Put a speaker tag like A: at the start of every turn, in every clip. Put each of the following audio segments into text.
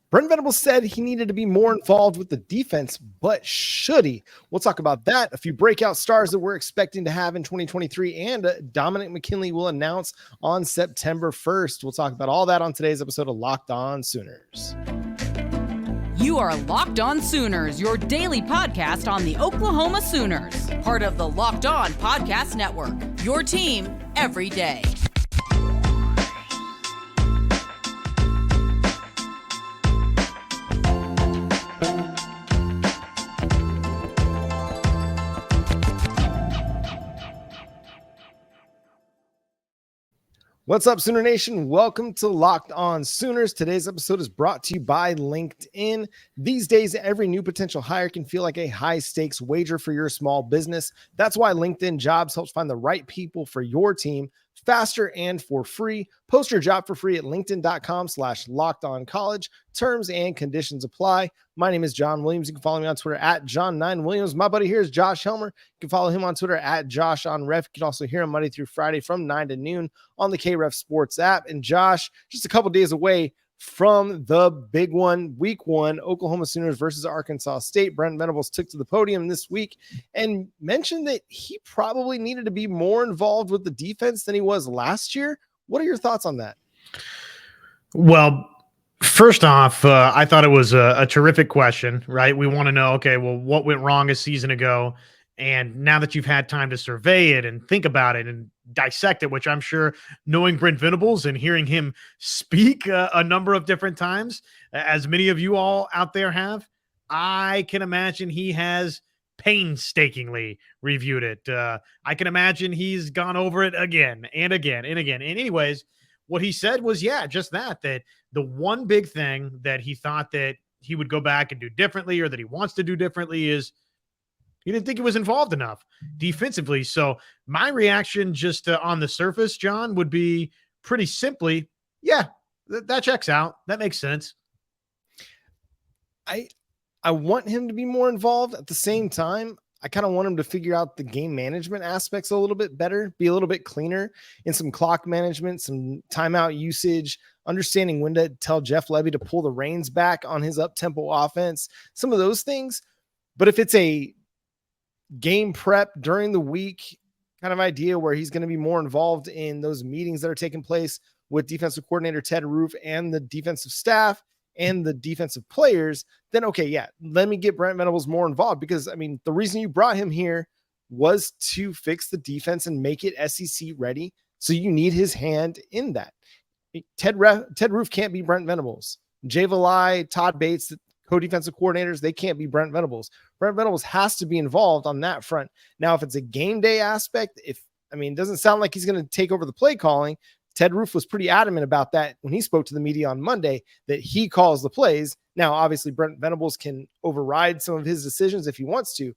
A: Brent Venables said he needed to be more involved with the defense, but should he? We'll talk about that, a few breakout stars that we're expecting to have in 2023, and Dominick McKinley will announce on September 1st. We'll talk about all that on today's episode of Locked On Sooners.
B: You are Locked On Sooners, your daily podcast on the Oklahoma Sooners, part of the Locked On Podcast Network, your team every day.
A: What's up, Sooner Nation? Welcome to Locked On Sooners. Today's episode is brought to you by LinkedIn. These days, every new potential hire can feel like a high-stakes wager for your small business. That's why LinkedIn Jobs helps find the right people for your team faster and for free. Post your job for free at linkedin.com/lockedoncollege. Terms and conditions apply. My name is John Williams. You can follow me on Twitter at John9Williams. My buddy here is Josh Helmer. You can follow him on Twitter at JoshOnRef. You can also hear him Monday through Friday from 9 to noon on the KREF Sports app. And Josh, just a couple days away from the big one, week one, Oklahoma Sooners versus Arkansas State. Brent Venables took to the podium this week and mentioned that he probably needed to be more involved with the defense than he was last year. What are your thoughts on that?
C: Well, first off, I thought it was a terrific question, right? We want to know, okay, well, what went wrong a season ago? And now that you've had time to survey it and think about it and dissect it, which I'm sure knowing Brent Venables and hearing him speak a number of different times, as many of you all out there have, I can imagine he has painstakingly reviewed it. I can imagine he's gone over it again and again and again. And anyways, what he said was, just that the one big thing that he thought that he would go back and do differently or that he wants to do differently is he didn't think he was involved enough defensively. So my reaction just on the surface, John, would be pretty simply, that checks out. That makes sense.
A: I want him to be more involved. At the same time, I kind of want him to figure out the game management aspects a little bit better, be a little bit cleaner in some clock management, some timeout usage, understanding when to tell Jeff Levy to pull the reins back on his up-tempo offense, some of those things. But if it's a game prep during the week kind of idea where he's going to be more involved in those meetings that are taking place with defensive coordinator Ted Roof and the defensive staff and the defensive players, then let me get Brent Venables more involved, because the reason you brought him here was to fix the defense and make it SEC ready. So you need his hand in that. Ted Roof can't be Brent Venables. Jay Valai, Todd Bates, co-defensive coordinators, they can't be Brent Venables. Brent Venables has to be involved on that front. Now, if it's a game day aspect, it doesn't sound like he's going to take over the play calling. Ted Roof was pretty adamant about that when he spoke to the media on Monday, that he calls the plays. Now, obviously, Brent Venables can override some of his decisions if he wants to.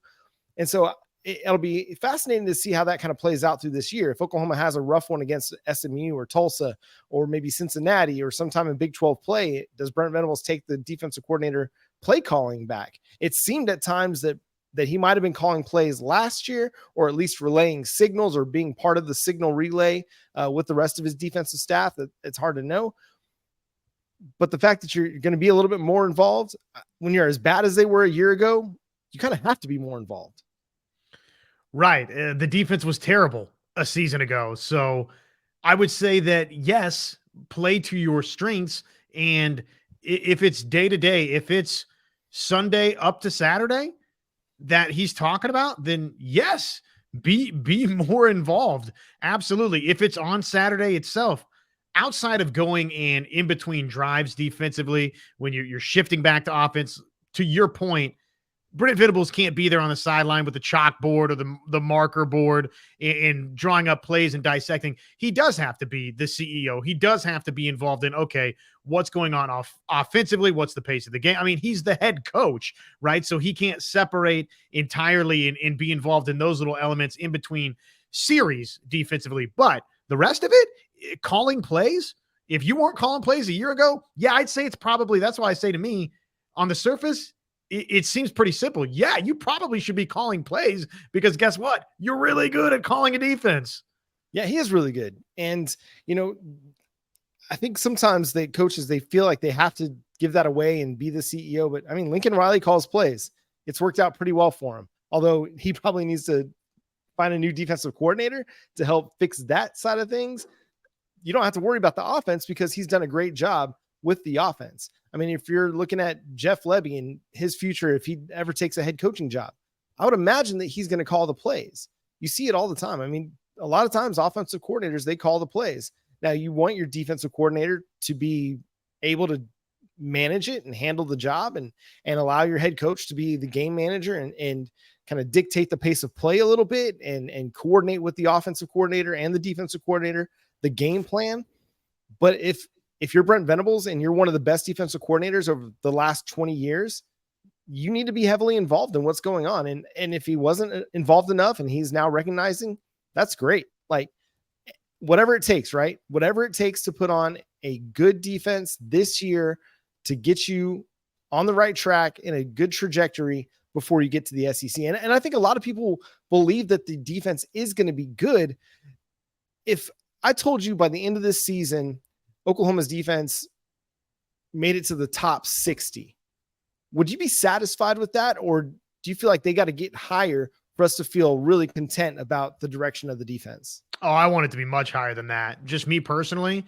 A: And so it'll be fascinating to see how that kind of plays out through this year. If Oklahoma has a rough one against SMU or Tulsa or maybe Cincinnati or sometime in Big 12 play, does Brent Venables take the defensive coordinator play calling back? It seemed at times that he might have been calling plays last year, or at least relaying signals or being part of the signal relay with the rest of his defensive staff. It's hard to know. But the fact that you're going to be a little bit more involved when you're as bad as they were a year ago, you kind of have to be more involved.
C: Right. The defense was terrible a season ago. So I would say that, yes, play to your strengths. And if it's day to day, if it's Sunday up to Saturday that he's talking about, then yes, be more involved. Absolutely. If it's on Saturday itself, outside of going and in between drives defensively, when you're shifting back to offense, to your point, Brent Venables can't be there on the sideline with the chalkboard or the marker board and drawing up plays and dissecting. He does have to be the CEO. He does have to be involved in, okay, what's going on offensively? What's the pace of the game? He's the head coach, right? So he can't separate entirely and be involved in those little elements in between series defensively. But the rest of it, calling plays, if you weren't calling plays a year ago, I'd say it's probably, that's why I say to me, on the surface, it seems pretty simple. Yeah, you probably should be calling plays, because guess what? You're really good at calling a defense.
A: Yeah, he is really good. And, I think sometimes the coaches, they feel like they have to give that away and be the CEO. But I mean, Lincoln Riley calls plays. It's worked out pretty well for him. Although he probably needs to find a new defensive coordinator to help fix that side of things. You don't have to worry about the offense because he's done a great job with the offense. I mean, if you're looking at Jeff Lebby and his future, if he ever takes a head coaching job, I would imagine that he's going to call the plays. You see it all the time. I mean, a lot of times offensive coordinators, they call the plays. Now you want your defensive coordinator to be able to manage it and handle the job and allow your head coach to be the game manager and kind of dictate the pace of play a little bit and coordinate with the offensive coordinator and the defensive coordinator, the game plan. But if you're Brent Venables and you're one of the best defensive coordinators over the last 20 years, you need to be heavily involved in what's going on. And if he wasn't involved enough and he's now recognizing, that's great. Like, whatever it takes, right? Whatever it takes to put on a good defense this year to get you on the right track in a good trajectory before you get to the SEC. And I think a lot of people believe that the defense is going to be good. If I told you by the end of this season, Oklahoma's defense made it to the top 60, would you be satisfied with that? Or do you feel like they got to get higher for us to feel really content about the direction of the defense?
C: Oh, I want it to be much higher than that. Just me personally,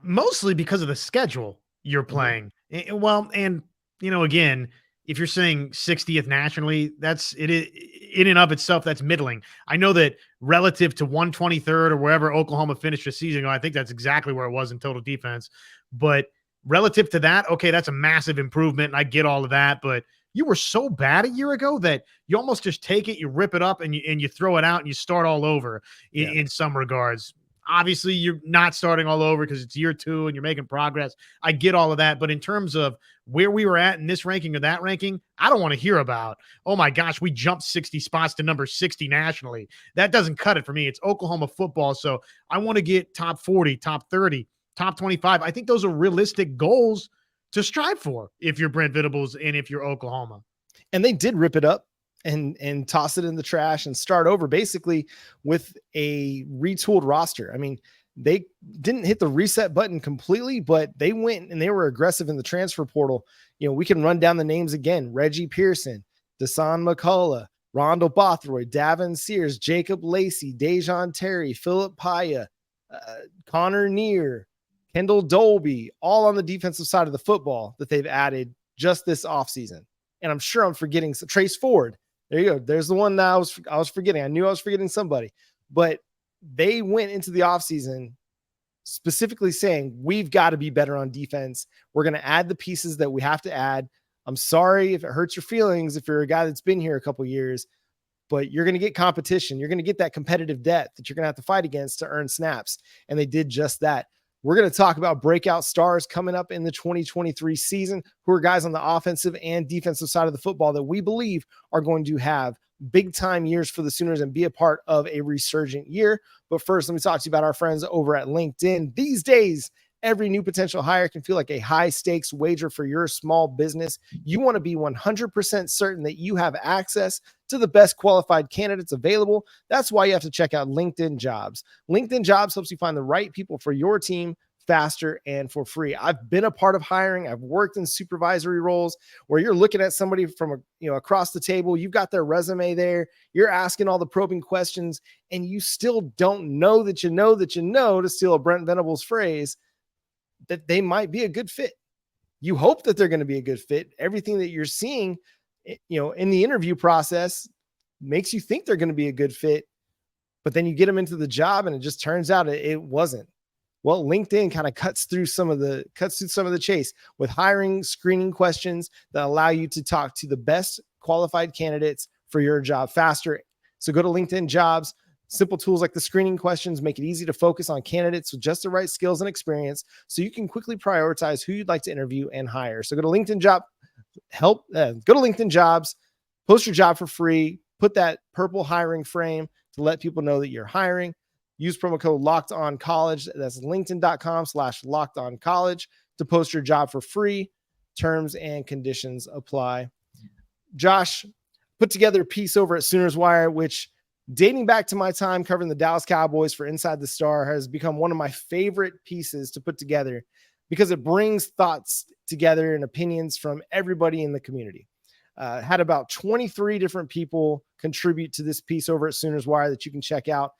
C: mostly because of the schedule you're playing. Mm-hmm. Well, and again, if you're saying 60th nationally, that's it in and of itself, that's middling. I know that relative to 123rd or wherever Oklahoma finished the season, I think that's exactly where it was in total defense. But relative to that, okay, that's a massive improvement. And I get all of that, but you were so bad a year ago that you almost just take it, you rip it up, and you throw it out and you start all over in some regards. Obviously, you're not starting all over because it's year 2 and you're making progress. I get all of that. But in terms of where we were at in this ranking or that ranking, I don't want to hear about, oh my gosh, we jumped 60 spots to number 60 nationally. That doesn't cut it for me. It's Oklahoma football. So I want to get top 40, top 30, top 25. I think those are realistic goals to strive for if you're Brent Venables and if you're Oklahoma.
A: And they did rip it up and toss it in the trash and start over basically with a retooled roster. I mean, they didn't hit the reset button completely, but they went and they were aggressive in the transfer portal. We can run down the names again: Reggie Pearson, Dasan McCullough, Rondell Bothroyd, Davin Sears, Jacob Lacey, Dejon Terry, Philip Paya, Connor Neer, Kendall Dolby, all on the defensive side of the football that they've added just this offseason. And I'm sure I'm forgetting Trace Ford. There you go. There's the one that I was forgetting. I knew I was forgetting somebody, but they went into the offseason specifically saying, we've got to be better on defense. We're going to add the pieces that we have to add. I'm sorry if it hurts your feelings, if you're a guy that's been here a couple years, but you're going to get competition. You're going to get that competitive depth that you're going to have to fight against to earn snaps. And they did just that. We're going to talk about breakout stars coming up in the 2023 season, who are guys on the offensive and defensive side of the football that we believe are going to have big time years for the Sooners and be a part of a resurgent year. But first, let me talk to you about our friends over at LinkedIn. These days, every new potential hire can feel like a high stakes wager for your small business. You want to be 100% certain that you have access to the best qualified candidates available. That's why you have to check out LinkedIn Jobs. LinkedIn Jobs helps you find the right people for your team faster and for free. I've been a part of hiring. I've worked in supervisory roles where you're looking at somebody from across the table. You've got their resume there. You're asking all the probing questions, and you still don't know that you know that you know, to steal a Brent Venables phrase, that they might be a good fit. You hope that they're going to be a good fit. Everything that you're seeing, in the interview process makes you think they're going to be a good fit, but then you get them into the job and it just turns out it wasn't. Well, LinkedIn kind of cuts through some of the chase with hiring screening questions that allow you to talk to the best qualified candidates for your job faster. So go to LinkedIn Jobs. Simple tools like the screening questions make it easy to focus on candidates with just the right skills and experience, so you can quickly prioritize who you'd like to interview and hire. So go to LinkedIn go to LinkedIn Jobs, post your job for free, put that purple hiring frame to let people know that you're hiring. Use promo code LOCKEDONCollege. That's linkedin.com/LockedOnCollege to post your job for free. Terms and conditions apply. Josh put together a piece over at Sooners Wire, which dating back to my time covering the Dallas Cowboys for Inside the Star, has become one of my favorite pieces to put together because it brings thoughts together and opinions from everybody in the community. Had about 23 different people contribute to this piece over at Sooners Wire that you can check out.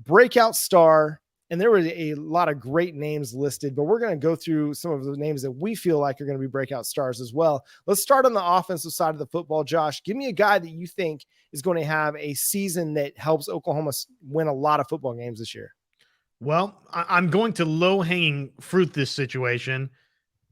A: Breakout Star, and there were a lot of great names listed, but we're going to go through some of the names that we feel like are going to be breakout stars as well. Let's start on the offensive side of the football. Josh, give me a guy that you think is going to have a season that helps Oklahoma win a lot of football games this year.
C: Well, I'm going to low-hanging fruit this situation.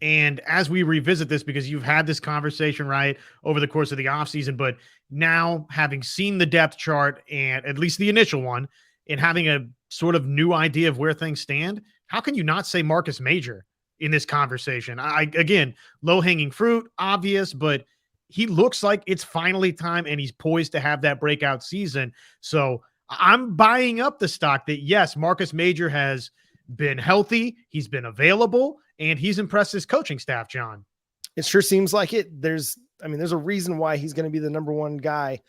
C: And as we revisit this, because you've had this conversation, right, over the course of the offseason, but now having seen the depth chart, and at least the initial one, and having a sort of new idea of where things stand, how can you not say Marcus Major in this conversation? Again, low-hanging fruit, obvious, but he looks like it's finally time, and he's poised to have that breakout season. So I'm buying up the stock that, yes, Marcus Major has been healthy, he's been available, and he's impressed his coaching staff, John.
A: It sure seems like it. There's a reason why he's going to be the number one guy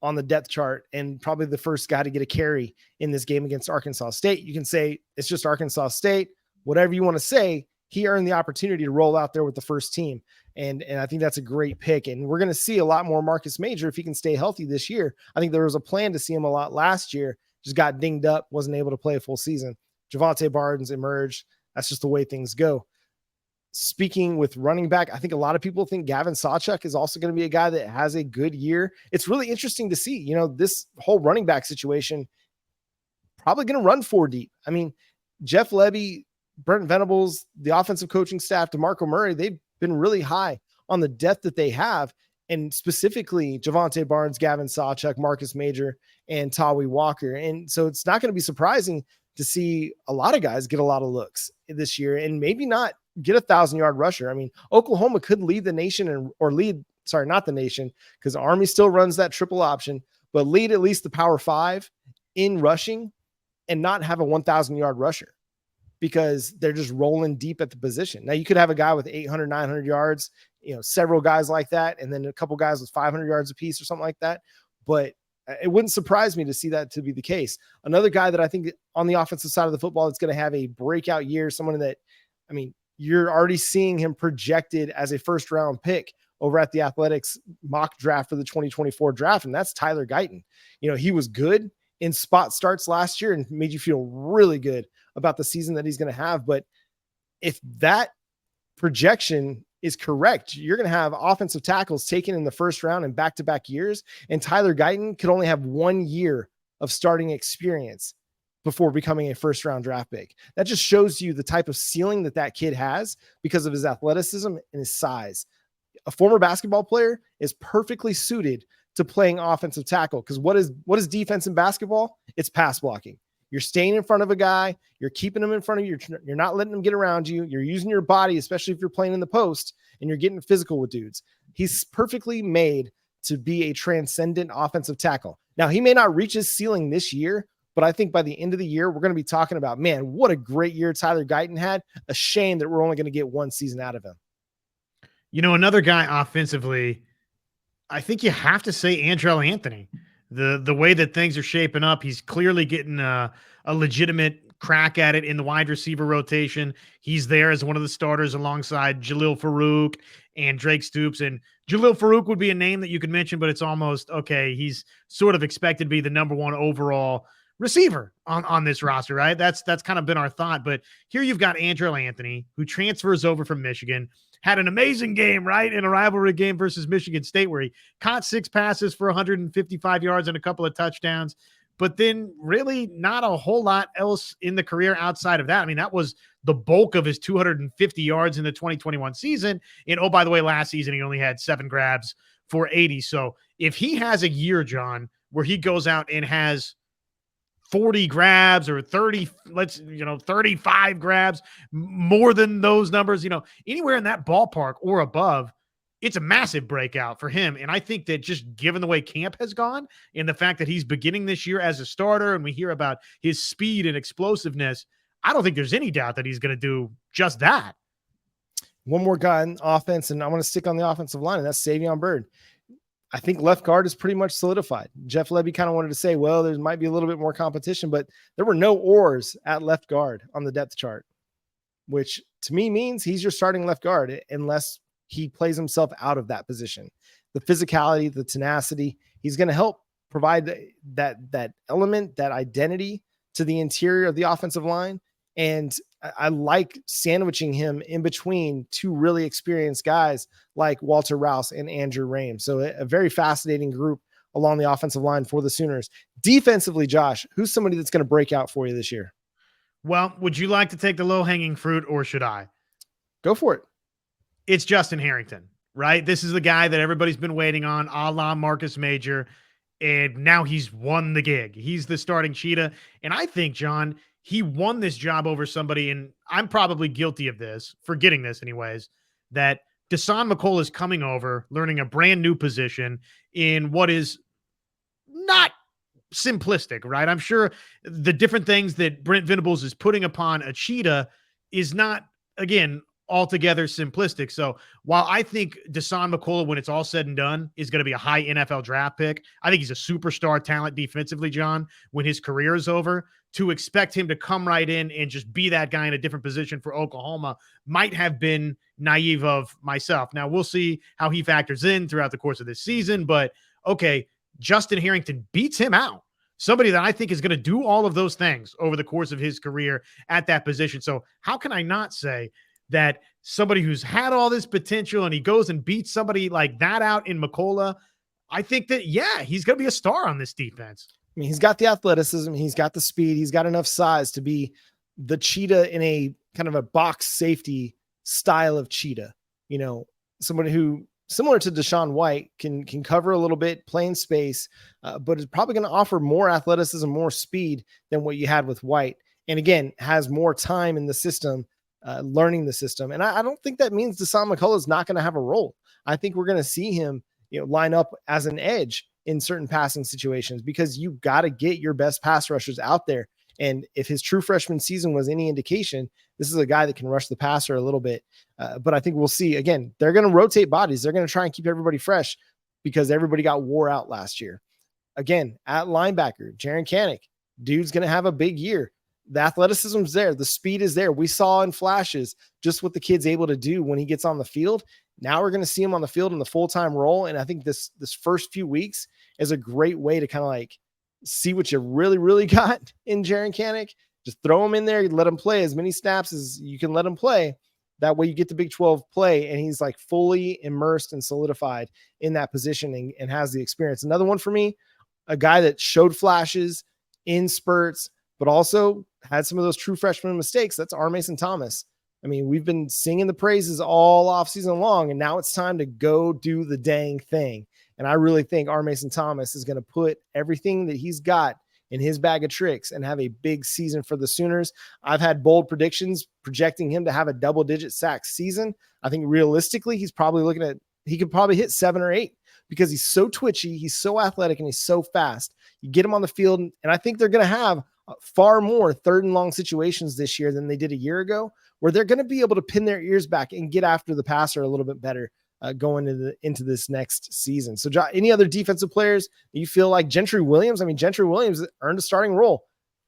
A: on the depth chart and probably the first guy to get a carry in this game against Arkansas State. You can say it's just Arkansas State, whatever you want to say. He earned the opportunity to roll out there with the first team. And I think that's a great pick. And we're going to see a lot more Marcus Major if he can stay healthy this year. I think there was a plan to see him a lot last year, just got dinged up, wasn't able to play a full season. Javonte Barnes emerged. That's just the way things go. Speaking with running back, I think a lot of people think Gavin Sawchuk is also going to be a guy that has a good year. It's really interesting to see, this whole running back situation, probably going to run 4 deep. I mean, Jeff Lebby, Brent Venables, the offensive coaching staff, DeMarco Murray, they've been really high on the depth that they have. And specifically Javonte Barnes, Gavin Sawchuk, Marcus Major, and Tawi Walker. And so it's not going to be surprising to see a lot of guys get a lot of looks this year and maybe not get 1,000-yard rusher. I mean, Oklahoma could lead the nation not the nation, because Army still runs that triple option, but lead at least the Power 5 in rushing and not have a 1,000-yard rusher because they're just rolling deep at the position. Now you could have a guy with 800, 900 yards, several guys like that, and then a couple guys with 500 yards apiece or something like that. But it wouldn't surprise me to see that to be the case. Another guy that I think on the offensive side of the football that's going to have a breakout year, someone that, you're already seeing him projected as a first-round pick over at the Athletics mock draft for the 2024 draft, and that's Tyler Guyton. He was good in spot starts last year and made you feel really good about the season that he's going to have. But if that projection is correct, you're going to have offensive tackles taken in the first round in back-to-back years, and Tyler Guyton could only have 1 year of starting experience before becoming a first-round draft pick. That just shows you the type of ceiling that kid has because of his athleticism and his size. A former basketball player is perfectly suited to playing offensive tackle because what is defense in basketball? It's pass blocking. You're staying in front of a guy. You're keeping him in front of you. You're not letting him get around you. You're using your body, especially if you're playing in the post and you're getting physical with dudes. He's perfectly made to be a transcendent offensive tackle. Now, he may not reach his ceiling this year, but I think by the end of the year, we're going to be talking about, man, what a great year Tyler Guyton had. A shame that we're only going to get 1 season out of him.
C: Another guy offensively, I think you have to say Andrell Anthony. The way that things are shaping up, he's clearly getting a legitimate crack at it in the wide receiver rotation. He's there as one of the starters alongside Jalil Farouk and Drake Stoops. And Jalil Farouk would be a name that you could mention, but it's almost, okay, he's sort of expected to be the number 1 overall receiver on this roster, right? That's kind of been our thought. But here you've got Andrell Anthony, who transfers over from Michigan, had an amazing game, right, in a rivalry game versus Michigan State where he caught 6 passes for 155 yards and a couple of touchdowns, but then really not a whole lot else in the career outside of that. That was the bulk of his 250 yards in the 2021 season. And, oh, by the way, last season he only had 7 grabs for 80. So if he has a year, John, where he goes out and has 40 grabs or 35 grabs, more than those numbers, anywhere in that ballpark or above, it's a massive breakout for him. And I think that just given the way camp has gone and the fact that he's beginning this year as a starter and we hear about his speed and explosiveness, I don't think there's any doubt that he's going to do just that.
A: One more guy on offense, and I want to stick on the offensive line, and that's Savion Byrd. I think left guard is pretty much solidified. Jeff Lebby kind of wanted to say, well, there might be a little bit more competition, but there were no ors at left guard on the depth chart, which to me means he's your starting left guard unless he plays himself out of that position. The physicality, the tenacity, he's going to help provide that element, that identity to the interior of the offensive line. And I like sandwiching him in between two really experienced guys like Walter Rouse and Andrew Raym. So a very fascinating group along the offensive line for the Sooners. Defensively, Josh, who's somebody that's going to break out for you this year?
C: Well, would you like to take the low-hanging fruit or should I?
A: Go for it.
C: It's Justin Harrington, right? This is the guy that everybody's been waiting on, a la Marcus Major, and now he's won the gig. He's the starting cheetah, and I think, John, he won this job over somebody, and I'm probably guilty of this, forgetting this anyways, that Dasan McCullough is coming over, learning a brand new position in what is not simplistic, right? I'm sure the different things that Brent Venables is putting upon a cheetah is not, again, altogether simplistic. So while I think Dasan McCullough, when it's all said and done, is going to be a high NFL draft pick, I think he's a superstar talent defensively, John, when his career is over. To expect him to come right in and just be that guy in a different position for Oklahoma might have been naive of myself. Now, we'll see how he factors in throughout the course of this season, but okay, Justin Harrington beats him out. Somebody that I think is going to do all of those things over the course of his career at that position. So how can I not say that somebody who's had all this potential and he goes and beats somebody like that out in McCullough? I think that, yeah, he's going to be a star on this defense.
A: I mean, he's got the athleticism, he's got the speed, he's got enough size to be the cheetah in a kind of a box safety style of cheetah. You know, somebody who, similar to Deshaun White, can cover a little bit, play in space, but is probably going to offer more athleticism, more speed than what you had with White. And again, has more time in the system, learning the system. And I don't think that means Dasan McCullough is not going to have a role. I think we're going to see him, line up as an edge in certain passing situations, because you got to get your best pass rushers out there. And if his true freshman season was any indication, this is a guy that can rush the passer a little bit. But I think we'll see, again, they're going to rotate bodies. They're going to try and keep everybody fresh because everybody got wore out last year. Again, at linebacker, Jaren Kanak, dude's going to have a big year. The athleticism's there. The speed is there. We saw in flashes just what the kid's able to do when he gets on the field. Now we're going to see him on the field in the full-time role. And I think this first few weeks is a great way to kind of like see what you really, really got in Jaren Kanak. Just throw him in there, let him play as many snaps as you can let him play. That way you get the Big 12 play, and he's like fully immersed and solidified in that position and has the experience. Another one for me, a guy that showed flashes in spurts, but also had some of those true freshman mistakes. That's R. Mason Thomas. I mean, we've been singing the praises all off season long, and now it's time to go do the dang thing. And I really think R. Mason Thomas is going to put everything that he's got in his bag of tricks and have a big season for the Sooners. I've had bold predictions projecting him to have a double-digit sack season. I think realistically, he's probably looking at, he could probably hit 7 or 8 because he's so twitchy, he's so athletic, and he's so fast. You get him on the field, and I think they're going to have far more third and long situations this year than they did a year ago, where they're going to be able to pin their ears back and get after the passer a little bit better going into this next season. So, any other defensive players that you feel like? Gentry Williams? I mean, Gentry Williams earned a starting role.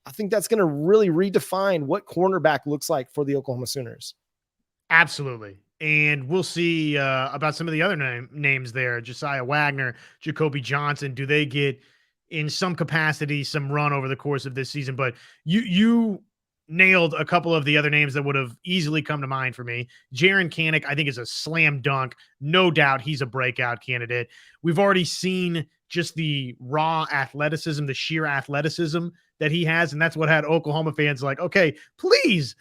A: I think that's going to really redefine what cornerback looks like for the Oklahoma Sooners.
C: Absolutely. And we'll see about some of the other names there. Josiah Wagner, Jacoby Johnson. Do they get, in some capacity, some run over the course of this season? But you nailed a couple of the other names that would have easily come to mind for me. Jaren Kanak, I think, is a slam dunk. No doubt he's a breakout candidate. We've already seen just the raw athleticism, the sheer athleticism that he has, and that's what had Oklahoma fans like, okay, please,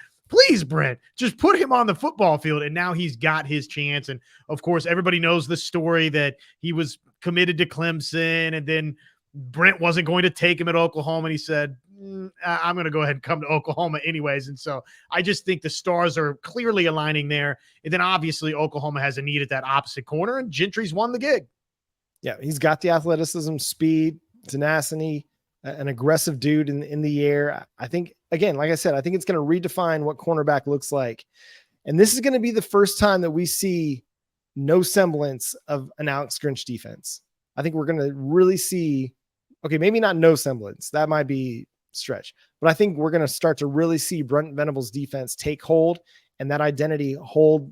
C: Brent, just put him on the football field. And now he's got his chance. And of course, everybody knows the story that he was committed to Clemson, and then Brent wasn't going to take him at Oklahoma, and he said, I'm going to go ahead and come to Oklahoma anyways. And so I just think the stars are clearly aligning there. And then obviously Oklahoma has a need at that opposite corner, and Gentry's won the gig.
A: Yeah, he's got the athleticism, speed, tenacity, an aggressive dude in the air. I think, again, like I said, I think it's going to redefine what cornerback looks like. And this is going to be the first time that we see no semblance of an Alex Grinch defense. I think we're going to really see, okay, maybe not no semblance. That might be stretch, but I think we're going to start to really see Brent Venables defense take hold and that identity hold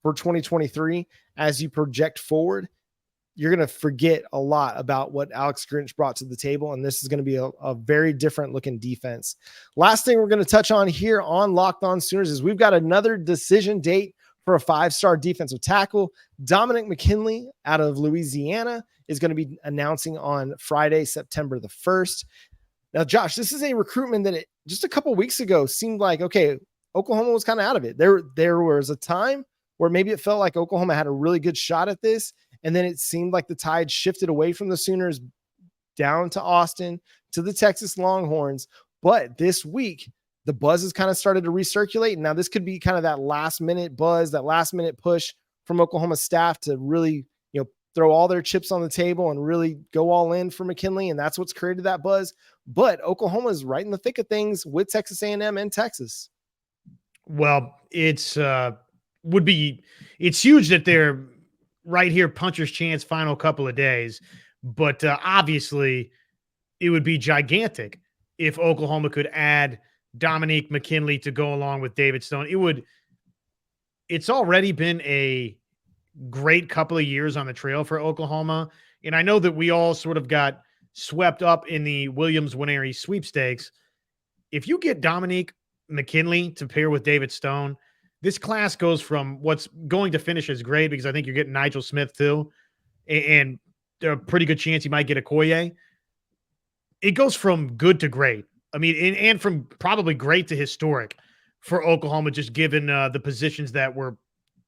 A: for 2023 as you project forward. You're going to forget a lot about what Alex Grinch brought to the table. And this is going to be a very different looking defense. Last thing we're going to touch on here on Locked On Sooners is we've got another decision date for a 5-star defensive tackle. Dominick McKinley out of Louisiana is going to be announcing on Friday, September the 1st. Now, Josh, this is a recruitment that just a couple weeks ago seemed like, okay, Oklahoma was kind of out of it. There was a time where maybe it felt like Oklahoma had a really good shot at this. And then it seemed like the tide shifted away from the Sooners down to Austin, to the Texas Longhorns. But this week, the buzz has kind of started to recirculate. And now this could be kind of that last minute buzz, that last minute push from Oklahoma staff to really, throw all their chips on the table and really go all in for McKinley. And that's what's created that buzz. But Oklahoma is right in the thick of things with Texas A&M and Texas.
C: Well, it's huge that they're right here, puncher's chance, final couple of days. But obviously, it would be gigantic if Oklahoma could add Dominick McKinley to go along with David Stone. It's already been a great couple of years on the trail for Oklahoma. And I know that we all sort of got swept up in the Williams-Nwaneri sweepstakes. If you get Dominick McKinley to pair with David Stone, this class goes from what's going to finish as great, because I think you're getting Nigel Smith too, and there's a pretty good chance you might get Okoye. It goes from good to great. I mean, and from probably great to historic for Oklahoma, just given the positions that were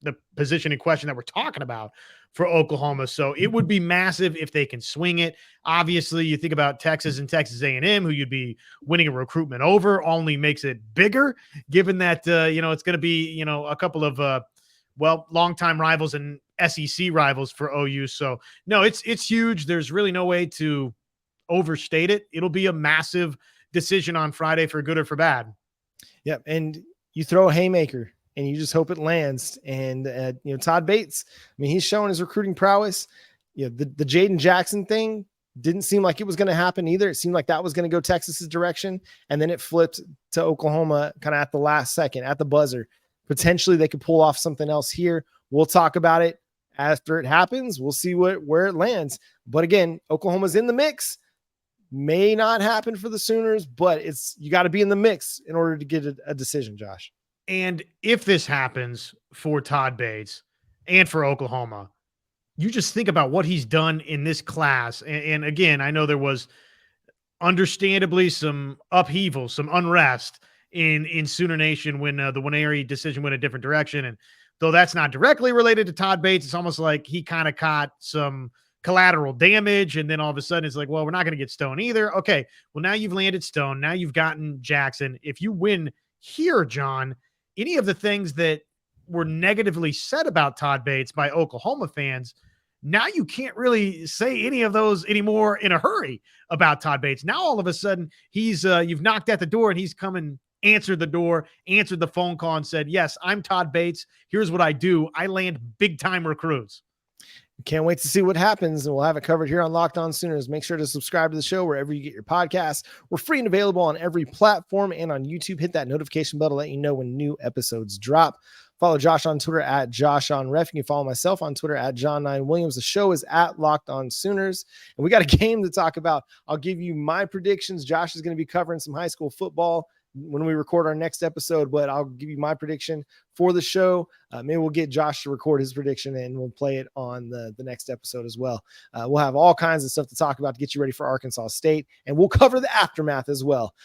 C: the position in question that we're talking about for Oklahoma. So it would be massive if they can swing it. Obviously, you think about Texas and Texas A&M, who you'd be winning a recruitment over, only makes it bigger, given that, it's going to be, a couple of, longtime rivals and SEC rivals for OU. So, no, it's huge. There's really no way to overstate it. It'll be a massive decision on Friday for good or for bad.
A: Yep. And you throw a haymaker and you just hope it lands. And, Todd Bates, I mean, he's showing his recruiting prowess. The Jaden Jackson thing didn't seem like it was going to happen either. It seemed like that was going to go Texas's direction. And then it flipped to Oklahoma kind of at the last second, at the buzzer. Potentially they could pull off something else here. We'll talk about it after it happens. We'll see where it lands. But again, Oklahoma's in the mix. May not happen for the Sooners, but you got to be in the mix in order to get a decision, Josh.
C: And if this happens for Todd Bates and for Oklahoma, you just think about what he's done in this class. And again, I know there was understandably some upheaval, some unrest in Sooner Nation when the Nwaneri decision went a different direction. And though that's not directly related to Todd Bates, it's almost like he kind of caught some collateral damage. And then all of a sudden it's like, well, we're not going to get Stone either. Okay, well, now you've landed Stone. Now you've gotten Jackson. If you win here, John, any of the things that were negatively said about Todd Bates by Oklahoma fans, now you can't really say any of those anymore in a hurry about Todd Bates. Now, all of a sudden, you've knocked at the door and he's come and answered the door, answered the phone call and said, yes, I'm Todd Bates. Here's what I do. I land big time recruits.
A: Can't wait to see what happens, and we'll have it covered here on Locked On Sooners. Make sure to subscribe to the show wherever you get your podcasts. We're free and available on every platform and on YouTube. Hit that notification bell to let you know when new episodes drop. Follow Josh on Twitter at JoshOnRef. You can follow myself on Twitter at John9Williams. The show is at Locked On Sooners, and we got a game to talk about. I'll give you my predictions. Josh is going to be covering some high school football when we record our next episode, but I'll give you my prediction for the show. Maybe we'll get Josh to record his prediction and we'll play it on the next episode as well. We'll have all kinds of stuff to talk about to get you ready for Arkansas State, and we'll cover the aftermath as well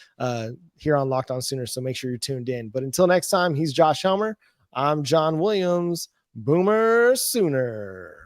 A: here on Locked On Sooners. So make sure you're tuned in. But until next time, he's Josh Helmer. I'm John Williams. Boomer Sooner.